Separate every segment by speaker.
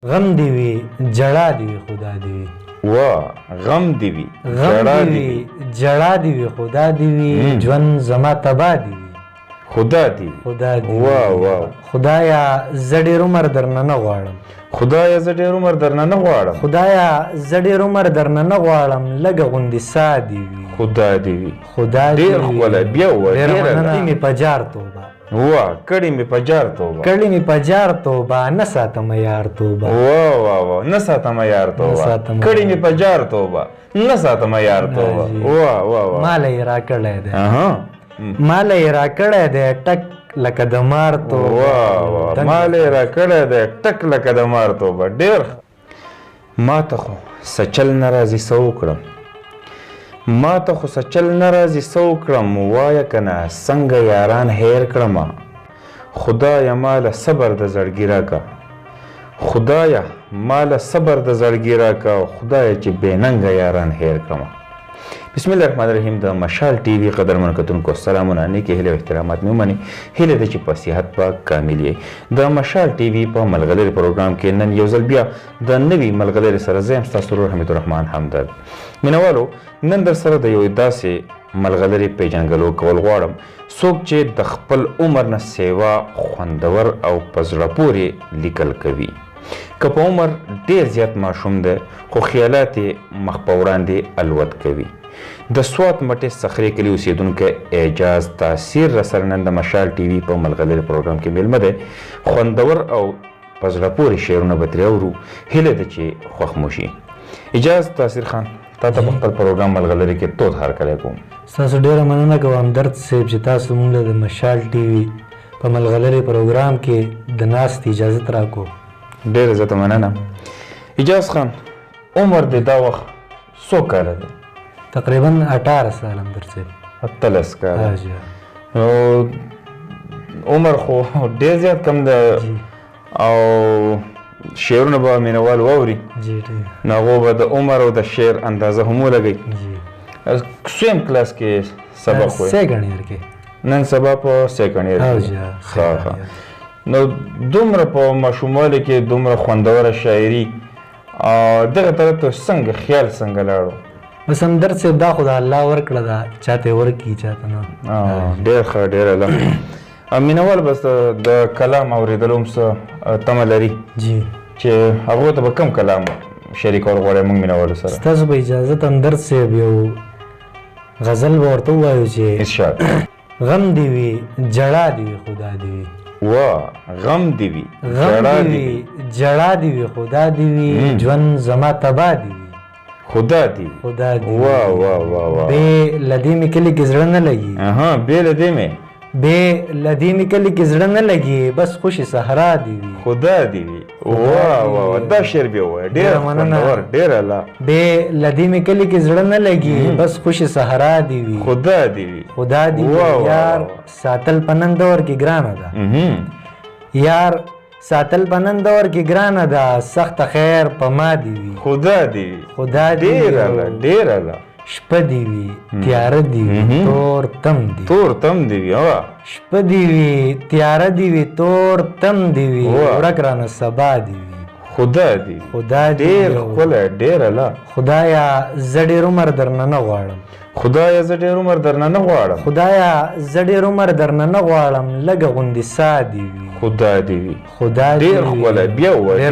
Speaker 1: غم دی وي جړا دی وي خدا دی وي
Speaker 2: وا غم دی وي
Speaker 1: جړا دی وي خدا دی وي ژوند زما تبا دی وي
Speaker 2: خدا دی وا وا
Speaker 1: خدایا زه ډېر عمر درنه نه غواړم
Speaker 2: خدایا زه ډېر عمر درنه نه غواړم
Speaker 1: خدایا زه ډېر عمر درنه نه غواړم لږه غوندې سا دی وي
Speaker 2: خدا دی وي
Speaker 1: خدا دی
Speaker 2: ډېر ښکلی بیا ووایه
Speaker 1: ډېره مننه مې په جار توبه
Speaker 2: وا کړي مې په جار توبه
Speaker 1: کړي مې په جار توبه نه ساتمه یار توبه
Speaker 2: وا وا وا نه ساتمه یار توبه کړي مې په جار توبه نه ساتمه یار توبه وا وا وا
Speaker 1: ماله یې راکړی دی ماله یې راکړی دی ټک لکه د مار توبه
Speaker 2: وا وا ماله یې راکړی دی ټک لکه د مار توبه ډېر ما ته خو سچل نه راځي څه وکړم ما ته خو سچل نه راځي څه وکړم ووایه که نه څنګه یاران هیر کړمه خدایه ماله صبر د زړګي راکه خدایه ماله صبر د زړګي راکه خدایه چې بې ننګه یاران هیر کړمه بسم الله الرحمن الرحیم د مشال ټي وي قدرمنو کتونکو سلامونه نیکې هیلې او احترامات مې ومنئ هیله ده چې په صحت پاک کامل یې د مشال ټي وي په ملغلرې پروګرام کې نن یو ځل بیا د نوي ملغلرې سره زه یم ستاسو ورور حمید الرحمن همدرد مینوالو نن در سره د یو داسې ملغلرې پیژنګلو کول غواړم څوک چې د خپل عمر نه سیوا خوندور او په زړه پورې لیکل کوي که په عمر ډېر زیات ماشوم دی خو خیالات یې مخ په وړاندې الوت کوي د سوات مټې صخرې کلي اوسېدونکی اعجاز تاثیر راسره نن د مشال ټي وي په ملغلرې پروګرام کې میلمه دی خوندور او په زړه پورې شعرونه به ترې اورو هیله ده چې خوښ مو شي اعجاز تاثیر خان تا ته په خپل پروګرام ملغلرې کې تود هرکلی کوم
Speaker 1: ستاسو ډېره مننه کوم درد صاحب چې تاسو موږ له د مشال ټي وي په ملغلرې پروګرام کې د ناستې اجازت راکړو
Speaker 2: ډېره زیاته مننه اعجاز خان عمر دې دا وخت څو کاله دی
Speaker 1: تقریبا 18 سال هم در صاحب
Speaker 2: 18 کاله نو عمر خو ډېر زیات کم دی او شعرونه به مینوال واوري نو هغو به د عمر او د شعر اندازه هم ولګوي کوم کلاس کې سبق وایي
Speaker 1: سیکنډ ایئر کې
Speaker 2: نن سبا په سیکنډ ایئر کې نو دومره په ماشوموالي کې دومره خوندوره شاعري دغه طرف ته څنګه خیال څنګه لاړو
Speaker 1: بس همدرد صاحب دا خو د الله ورکړه ده چاته ورکړي چاته نه
Speaker 2: ډېر ښه ډېره ښه مینوال بس د کلام اورېدلو هم څه تمه لري
Speaker 1: جی
Speaker 2: چې هغو ته به کوم کلام شریکول غواړئ موږ مینوالو سره
Speaker 1: ستاسو په اجازت همدرد صاحب یو غزل به ورته ووایو چې
Speaker 2: ارشاد
Speaker 1: غم دی وي جړا دی وي خدا دی وي
Speaker 2: وا غم دی وي
Speaker 1: جړا دی وي خدا دی وي ژوند زما تبا دی وي
Speaker 2: خدا دی
Speaker 1: خدا دی
Speaker 2: وا وا وا وا
Speaker 1: بې لدې مې کلي کې زړه نه لګي
Speaker 2: بې لدې مې
Speaker 1: کلي کې زړه نه لګي بس خوشي صحرا دی وي
Speaker 2: خدا دی وي وا وا دا شعر بیا وایه ډېر خوندور ډېر اعلی
Speaker 1: بې لدې مې کلي کې زړه نه لګي بس خوشي صحرا دی وي
Speaker 2: خدا دی وي
Speaker 1: خدا دی وي یار ساتل په نن دور کې ګرانه ده یار ساتل په نن دور کې ګرانه ده سخته خیر په ما دی وي
Speaker 2: خدا دی وي
Speaker 1: خدا دی
Speaker 2: ډېر اعلی ډېر اعلی
Speaker 1: شپه دی وي تیاره دی وي تور تم
Speaker 2: دی وي
Speaker 1: شپه دی وي تیاره دی وي تور تم دی وي ورک رانه سبا دی وي
Speaker 2: خدا دی ډېر ښکلی ډېر اعلی
Speaker 1: خدایا زه ډېر عمر درنه نه غواړم
Speaker 2: خدایا زه ډېر عمر درنه نه غواړم
Speaker 1: خدایا زه ډېر عمر درنه نه غواړم لږه غوندې سا دی وي
Speaker 2: خدا دی وي
Speaker 1: خدا دی
Speaker 2: ډېر ښکلی بیا ووایه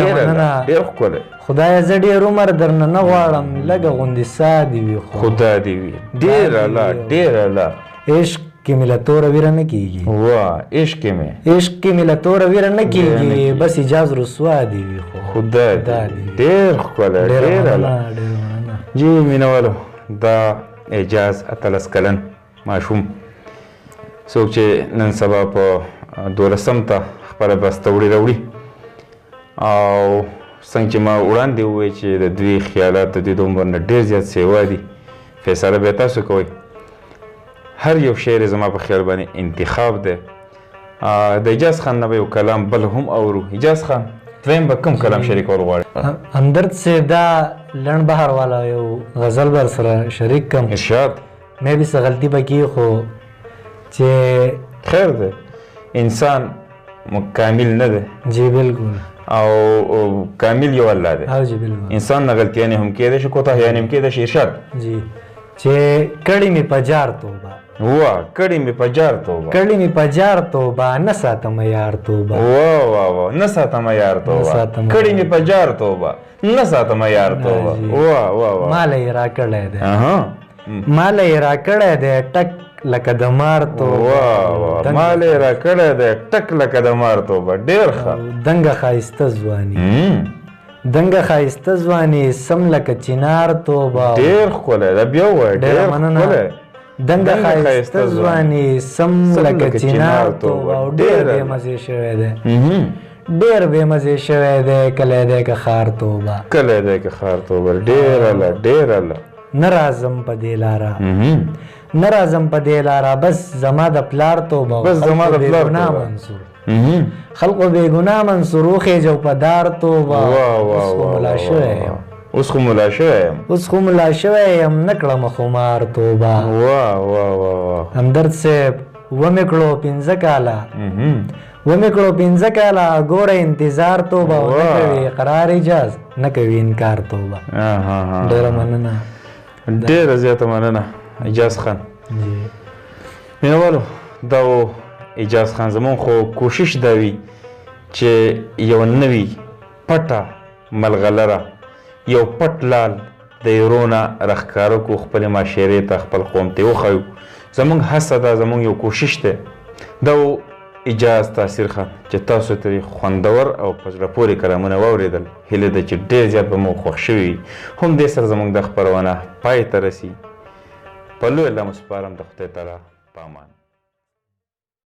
Speaker 2: ډېر ښکلی
Speaker 1: خدایا زه ډېر عمر درنه نه غواړم لږه غوندې سا دی وي
Speaker 2: خدا دی وي ډېر اعلی ډېر اعلی
Speaker 1: عشق کې مې له توره ویره نه کېږي
Speaker 2: وا عشق
Speaker 1: کې مې له توره ویره نه کېږي بس اجاز رسوا دی وي
Speaker 2: خدا دی ډېر ښکلی ډېر اعلی جی مینوالو دا اعجاز 18 کلن ماشوم څوک چې نن سبا په 12 ته خپله بسته وړي راوړي او څنګه چې ما وړاندې ووایي چې د دوی خیالات د دوی د عمر نه ډېر زیات سیوا دي فیصله بیا تاسو کوئ هر یو شعر زما په خیال باندې انتخاب دی د اجاز خان نه به یو کلام بل هم اورو اجاز خان دویم به کوم کلام شریکول غواړي
Speaker 1: همدرد صاحب دا لنډ بهر والا یو غزل به سره شریک کړم
Speaker 2: ارشاد
Speaker 1: مې به څه غلطي به کړي خو چې
Speaker 2: خیر دی انسان کامل نه دی
Speaker 1: جی بالکل
Speaker 2: او کامل یو الله دی
Speaker 1: او جی بالکل
Speaker 2: انسان نه غلطیانې هم کېدای شي کوتاهیانې هم کېدای شي ارشاد
Speaker 1: جی چې کړي مې په جار توبه
Speaker 2: واه کړي مې په جار توبه
Speaker 1: کړي مې په جار توبه نه ساتم یار توبه
Speaker 2: واه واه واه نه ساتم یار توبه
Speaker 1: ساتم
Speaker 2: کړي مې په جار توبه نه ساتم یار توبه
Speaker 1: جی.
Speaker 2: واه واه واه
Speaker 1: مال یې را کړی دی
Speaker 2: اها
Speaker 1: مال یې را کړی دی ټک لکه د مار توبه
Speaker 2: واه واه مال یې را کړی دی ټک لکه د مار توبه ډېر ښه
Speaker 1: دنګه ښایسته ځواني دنګه ښایسته ځواني سم لکه چنار توبه
Speaker 2: ډېر ښکلی ده بیا ووایه ډېر ښکلی
Speaker 1: دنګه ښایسته ځواني سم لکه چنار توبه او ډېر بې مزې شوی دی ډېر بې مزې شوی دی کلی دی که ښار توبه
Speaker 2: کلی دی که ښار توبه ډېر الله ډېر الله
Speaker 1: نه راځم په دې لاره نه راځم په دې لاره بس زما د پلار توبه
Speaker 2: بس زما د پلار
Speaker 1: ګناه
Speaker 2: توبه.
Speaker 1: منصور خلقو بې ګناه منصور وخېجو په دار توبه
Speaker 2: واه
Speaker 1: اوس
Speaker 2: واه
Speaker 1: خو ملا
Speaker 2: واه
Speaker 1: شوی یم
Speaker 2: اوس خو ملا شوی یم
Speaker 1: اوس خو ملا شوی یم نه کړم خمار توبه
Speaker 2: واه واه واه واه
Speaker 1: همدرد صاحب ومې کړو پنځه کاله ومې کړو پنځه کاله ګوره انتظار توبه او نه کوي اقرار اجاز نه کوي انکار توبه ډېره مننه
Speaker 2: ډېره زیاته مننه اجاز خان مینوالو دا و اجاز خان زمون خو کوشش دا وي چې یو نوي پټه ملغلره یو پټ لال د ایرونه راښکاره کړو خپلې معاشرې ته خپل قوم ته وښیو زموږ هڅه ده زموږ یو کوشش دی دا و اجاز تاثیر خان چې تاسو ته خوندور او په زړه پورې کلامونه واورېدل هیله ده چې ډېر زیات به مو خوښ شوي وي هم دې سره زموږ د خپرونه پای ته رسي په لوی الله مو سپارم د خدای تعالی په امان